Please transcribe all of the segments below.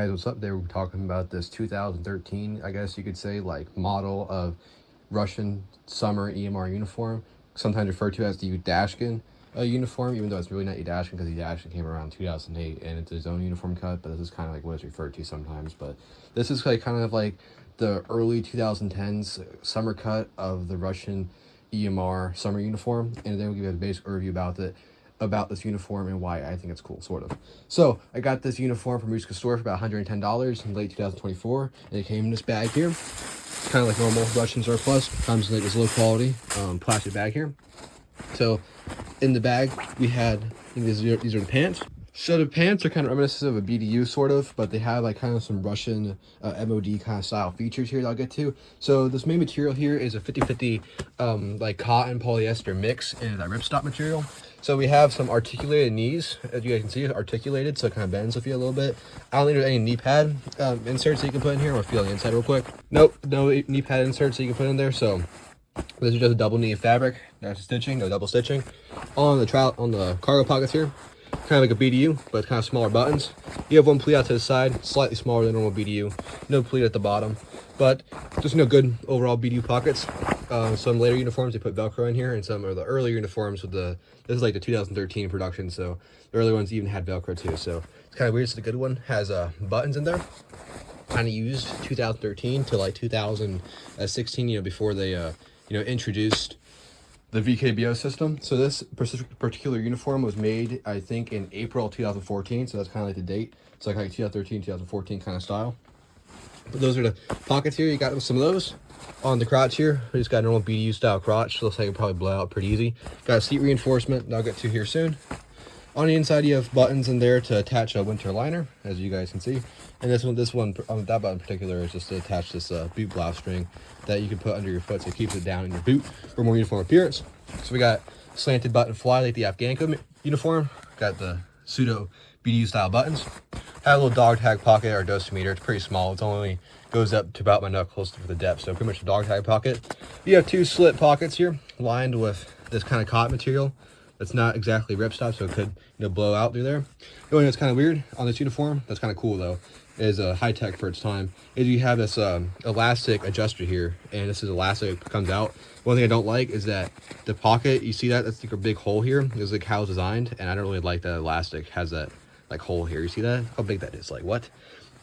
guys, what's up? They were talking about this 2013, I guess you could say, like model of Russian summer EMR uniform, sometimes referred to as the Yudashkin uniform, even though it's really not Yudashkin because Yudashkin came around 2008 and it's his own uniform cut, but this is kind of like what it's referred to sometimes. But this is like kind of like the early 2010s summer cut of the Russian EMR summer uniform, and then we'll give you a basic overview about this uniform and why I think it's cool, sort of. So I got this uniform from Unissued store for about $110 in late 2024, and it came in this bag here. It's kind of like normal Russian surplus. Comes in like this low quality plastic bag here. So in the bag we had, I think these are the pants. So the pants are kind of reminiscent of a BDU sort of, but they have like kind of some Russian MOD kind of style features here that I'll get to. So this main material here is a 50-50 like cotton polyester mix and that ripstop material. So we have some articulated knees, as you guys can see, articulated, so it kind of bends with you a little bit. I don't think there's any knee pad inserts that you can put in here. I'm gonna feel the inside real quick. Nope, no knee pad inserts that you can put in there. So this is just a double knee fabric. That's the stitching, no double stitching. On the cargo pockets here, kind of like a BDU, but it's kind of smaller buttons. You have one pleat out to the side, slightly smaller than normal BDU. No pleat at the bottom, but just good overall BDU pockets. Some later uniforms they put Velcro in here, and some of the earlier uniforms with this is like the 2013 production, so the early ones even had Velcro too. So it's kind of weird. So the good one has buttons in there. Kind of used 2013 to like 2016, before they introduced the VKBO system. So this particular uniform was made, I think, in April 2014. So that's kind of like the date. It's like 2013, 2014 kind of style. But those are the pockets here. You got some of those. On the crotch here, we just got a normal BDU style crotch. Looks like it probably blow out pretty easy. Got a seat reinforcement that I'll get to here soon. On the inside, you have buttons in there to attach a winter liner, as you guys can see. And that button in particular is just to attach this boot blouse string that you can put under your foot so it keeps it down in your boot for more uniform appearance. So we got slanted button fly like the Afghan uniform. Got the pseudo BDU style buttons. Have a little dog tag pocket or dosimeter. It's pretty small. It's only goes up to about my knuckles for the depth, so pretty much a dog tag pocket. You have two slit pockets here lined with this kind of cotton material. That's not exactly ripstop, so it could blow out through there. The only thing that's kind of weird on this uniform, that's kind of cool though, is high tech for its time, is you have this elastic adjuster here, and this is elastic that comes out. One thing I don't like is that the pocket, you see that's like a big hole here. This is like how it's designed, and I don't really like that elastic has that like hole here. You see that? How big that is? Like what?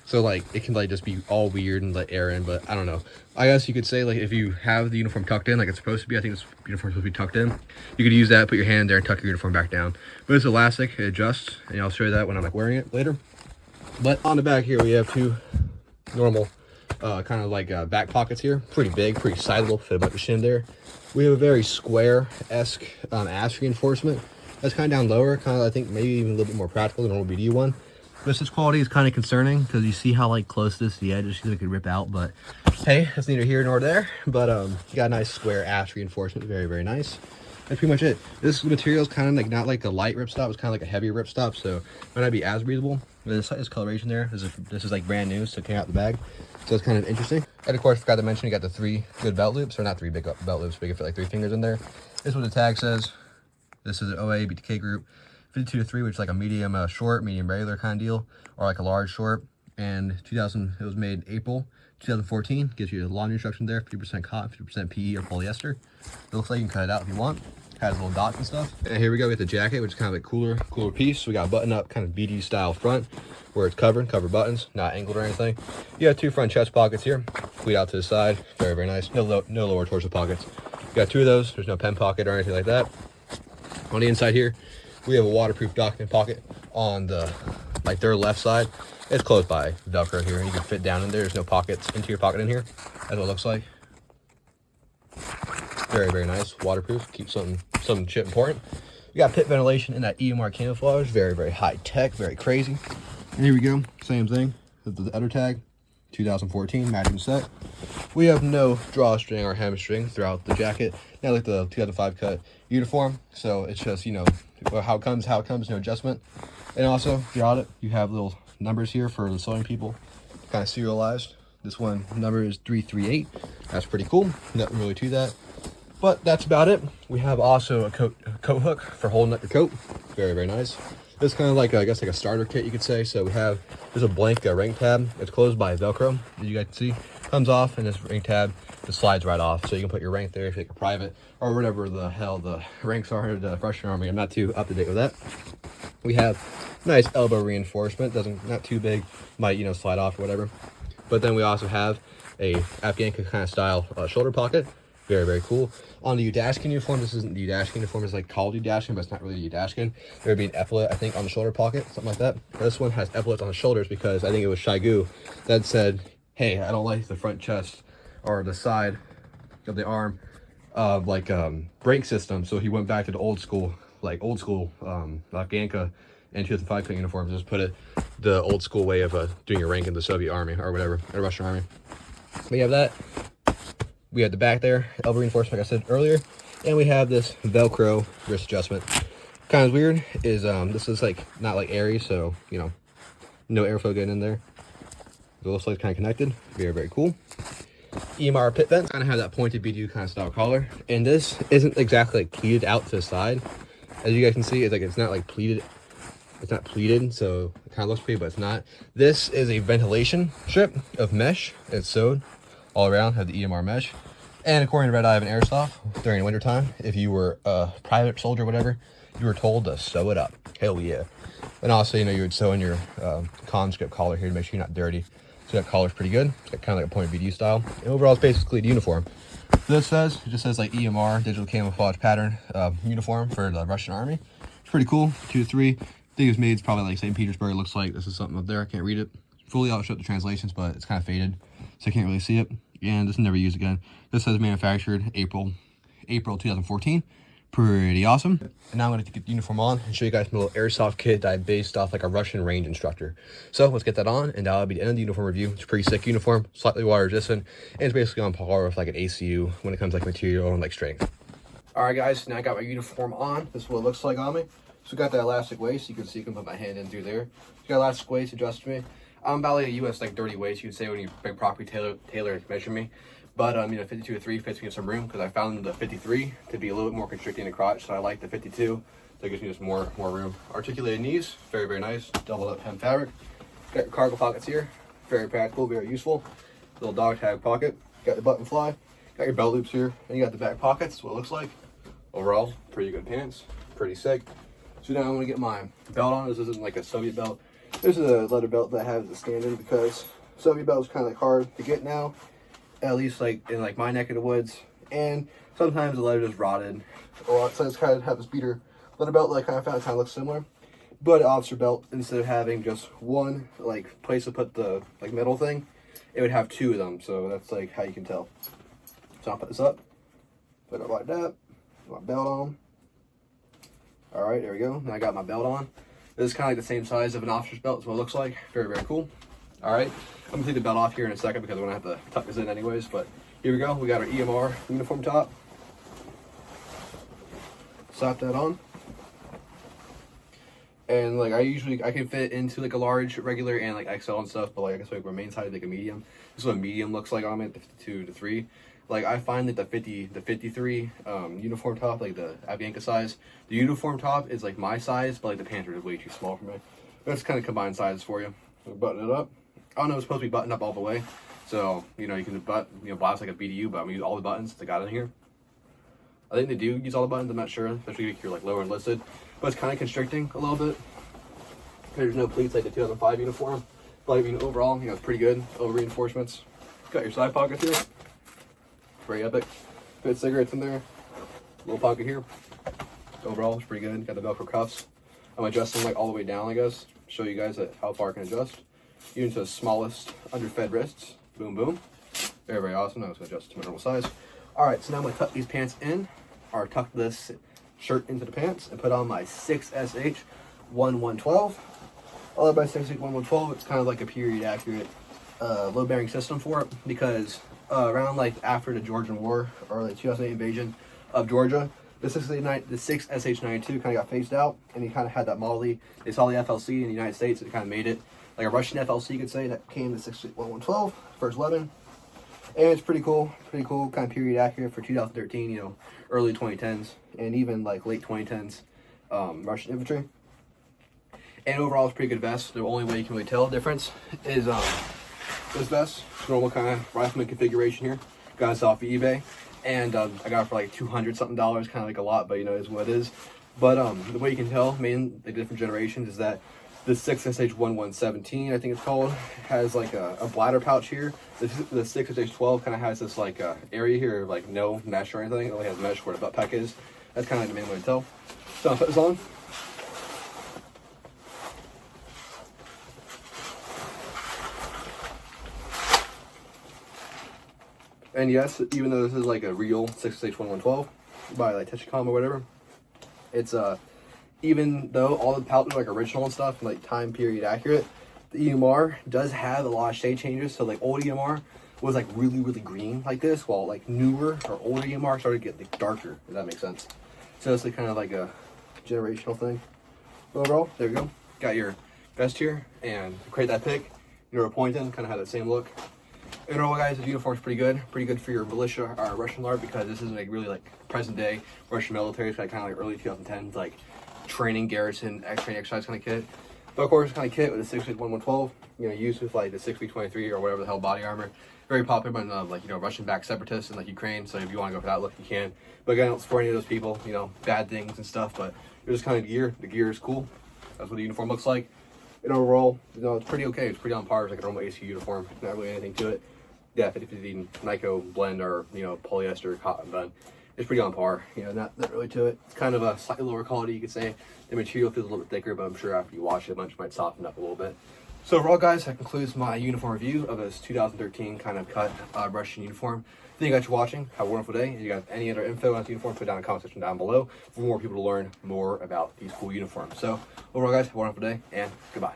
So like it can like just be all weird and let air in, but I don't know. I guess you could say like if you have the uniform tucked in like it's supposed to be, I think this uniform is supposed to be tucked in. You could use that, put your hand there and tuck your uniform back down. But it's elastic, it adjusts, and I'll show you that when I'm like wearing it later. But on the back here we have two normal kind of like back pockets here. Pretty big, pretty sizable, fit a bunch of shit in there. We have a very square-esque ass reinforcement. That's kind of down lower, kind of I think maybe even a little bit more practical than a normal BDU one. This quality is kind of concerning because you see how like close this to the edge is, it could rip out, but hey, that's neither here nor there. But you got a nice square ass reinforcement, very, very nice. That's pretty much it. This material is kind of like not like a light ripstop, it's kind of like a heavier ripstop, so it might not be as breathable. But this coloration there, this is like brand new, so it came out the bag, so it's kind of interesting. And of course, forgot to mention you got the 3 good belt loops, or not 3 big belt loops, but you can fit like 3 fingers in there. This is what the tag says. This is an OA BTK group. 52-3, which is like a medium short, medium regular kind of deal, or like a large short. And it was made April 2014. Gives you a laundry instruction there, 50% cotton, 50% PE or polyester. It looks like you can cut it out if you want. Has little dots and stuff. And here we go with the jacket, which is kind of like cooler piece. So we got a button up kind of BD style front where it's covered buttons, not angled or anything. You have 2 front chest pockets here, pleat out to the side, very, very nice. No lower torso pockets. You got 2 of those. There's no pen pocket or anything like that. On the inside here, we have a waterproof document pocket on the their left side. It's closed by Velcro here. You can fit down in there. There's no pockets, interior pocket in here. That's what it looks like. Very, very nice. Waterproof. Keep some shit important. We got pit ventilation in that EMR camouflage. Very, very high tech. Very crazy. And here we go. Same thing. The other tag. 2014 matching set. We have no drawstring or hamstring throughout the jacket. Not like the 2005 cut uniform. So it's just, how it comes, no adjustment. And also, throughout it, you have little numbers here for the sewing people, kind of serialized. This one number is 338. That's pretty cool. Nothing really to that. But that's about it. We have also a coat hook for holding up your coat. Very, very nice. This is kind of like, I guess, like a starter kit, you could say. So we have There's a blank ring tab. It's closed by Velcro, as you guys can see. Comes off, and this ring tab just slides right off. So you can put your rank there if you take a private or whatever the hell the ranks are in the Russian Army. I'm not too up to date with that. We have nice elbow reinforcement. Not too big. Might, you know, slide off or whatever. But then we also have a Afghanka kind of style shoulder pocket. Very, very cool. On the Yudashkin uniform, this isn't the Yudashkin uniform, it's like called Yudashkin, but it's not really Yudashkin. There would be an epaulet, I think, on the shoulder pocket, something like that. But this one has epaulets on the shoulders because I think it was Shigu that said, hey, I don't like the front chest or the side of the arm brake system. So he went back to the old school Afghanka and 2005 uniforms. Just put it the old school way of doing your rank in the Soviet army or whatever, the Russian army. We have that. We have the back there, elbow reinforcement, like I said earlier, and we have this Velcro wrist adjustment. Kind of weird is this is like not like airy, so you know, no airflow getting in there. It looks like it's kind of connected. Very, very cool. EMR pit vents kind of have that pointed BDU kind of style collar, and this isn't exactly like pleated out to the side. As you guys can see, it's not like pleated. It's not pleated, so it kind of looks pretty, but it's not. This is a ventilation strip of mesh. It's sewed all around, have the EMR mesh. And according to Red Eye of an Airsoft, during wintertime, if you were a private soldier or whatever, you were told to sew it up. Hell yeah. And also, you know, you would sew in your conscript collar here to make sure you're not dirty. So that collar's pretty good. It's got kind of like a pointed BDU style. And overall, it's basically the uniform. It just says like EMR, digital camouflage pattern uniform for the Russian army. It's pretty cool. 2 to 3. I think it was made, it's probably like St. Petersburg. It looks like this is something up there. I can't read it fully. I'll show up the translations, but it's kind of faded, so I can't really see it. And this is never used again. This says manufactured April 2014. Pretty awesome. And now I'm going to get the uniform on and show you guys my little airsoft kit that I based off like a Russian range instructor. So let's get that on, and that'll be the end of the uniform review. It's a pretty sick uniform, slightly water resistant, and it's basically on par with like an ACU when it comes to like material and like strength. All right, guys, now I got my uniform on. This is what it looks like on me. So got that elastic waist. You can see, you can put my hand in through there. So got elastic waist adjust me. I'm about like a US like dirty waist, you could say, when you bring properly tailor measure me. But you know, 52 to 3 fits me in some room because I found the 53 to be a little bit more constricting the crotch, so I like the 52. So it gives me just more room. Articulated knees, very, very nice. Double up hem fabric. Got your cargo pockets here, very practical, very useful. Little dog tag pocket. Got the button fly. Got your belt loops here, and you got the back pockets. What it looks like. Overall, pretty good pants, pretty sick. So now I'm gonna get my belt on. This isn't like a Soviet belt. This is a leather belt that has the stand-in because Soviet belt is kind of like hard to get now, at least like in like my neck of the woods. And sometimes the leather just rotted. Or so it's kind of have this beater leather belt that I kind of found kind of looks similar, but officer belt, instead of having just one like place to put the like metal thing, it would have 2 of them. So that's like how you can tell. So I'll put this up, put it like that, put my belt on. All right, there we go. Now I got my belt on. This is kind of like the same size of an officer's belt, is what it looks like. Very, very cool. All right, I'm gonna take the belt off here in a second because I'm gonna have to tuck this in anyways, but here we go. We got our EMR uniform top. Slap that on. And like I can fit into like a large, regular, and like XL and stuff, but like I guess like my main side is like a medium. This is what a medium looks like on me, the 52 to 3. Like I find that the 53 uniform top, like the Afghanka size, the uniform top is like my size, but like the pants are way too small for me. That's kind of combined sizes for you. So button it up. I don't know, it's supposed to be buttoned up all the way, so you know you can blouse like a BDU, but I'm gonna use all the buttons that got in here. I think they do use all the buttons. I'm not sure, especially if you're like lower enlisted, but it's kind of constricting a little bit. There's no pleats like the 2005 uniform, but I mean overall, you know, it's pretty good. Over reinforcements. Got your side pockets here. Very epic. Fit cigarettes in there. Little pocket here. Overall, it's pretty good. Got the Velcro cuffs. I'm adjusting like all the way down, I guess. Show you guys how far I can adjust. Even to the smallest underfed wrists. Boom, boom. Very, very awesome. Now I'm just gonna adjust to my normal size. All right, so now I'm gonna tuck these pants in, or tuck this shirt into the pants, and put on my 6SH 1112. I love my 6SH 1112. It's kind of like a period accurate load bearing system for it, because around like after the Georgian War or the 2008 invasion of Georgia, the 6SH92 kind of got phased out, and he kind of had that model. They saw the FLC in the United States, and it kind of made it like a Russian FLC, you could say, that came to 6SH 1112, first 11. And it's pretty cool, kind of period accurate for 2013, you know, early 2010s, and even like late 2010s Russian infantry. And overall, it's a pretty good vest. The only way you can really tell the difference is this vest, normal kind of rifleman configuration here. Got this off of eBay, and I got it for like $200 something, kind of like a lot, but you know, it is what it is. But the way you can tell, the different generations, is that the 6SH1117, I think it's called, has like a bladder pouch here. The 6SH12 kind of has this like area here, like no mesh or anything. It only has mesh where the butt pack is. That's kind of like the main way to tell. So I'll put this on. And yes, even though this is like a real 6SH1112 by like Camo or whatever, it's even though all the pouches are like original and stuff, and like time period accurate, the EMR does have a lot of shade changes. So like old EMR was like really green like this, while like newer or older EMR started to get like darker, if that makes sense. So it's like kind of like a generational thing. But overall, there we go. Got your vest here, and to create that pic, you know, pointing, kind of have that same look. And overall, guys, the uniform's pretty good for your militia or Russian LARP, because this isn't like really like present day Russian military. It's kind of like early 2010s, like training garrison, training exercise kind of kit. But of course, kind of kit with the 6.1112, you know, used with like the 6V23 or whatever the hell body armor. Very popular among like, you know, Russian-backed separatists in like Ukraine. So if you want to go for that look, you can. But again, it's for any of those people, you know, bad things and stuff. But you're just kind of gear. The gear is cool. That's what the uniform looks like. And overall, you know, it's pretty okay. It's pretty on par with like a normal AC uniform. Not really anything to it. Yeah, 50/50 Nyko blend or, you know, polyester cotton blend. It's pretty on par, you know, not really to it. It's kind of a slightly lower quality, you could say. The material feels a little bit thicker, but I'm sure after you wash it, it might soften up a little bit. So overall, guys, that concludes my uniform review of this 2013 kind of cut Russian uniform. Thank you guys for watching. Have a wonderful day. If you got any other info on this uniform, put it down in the comment section down below for more people to learn more about these cool uniforms. So overall, guys, have a wonderful day, and goodbye.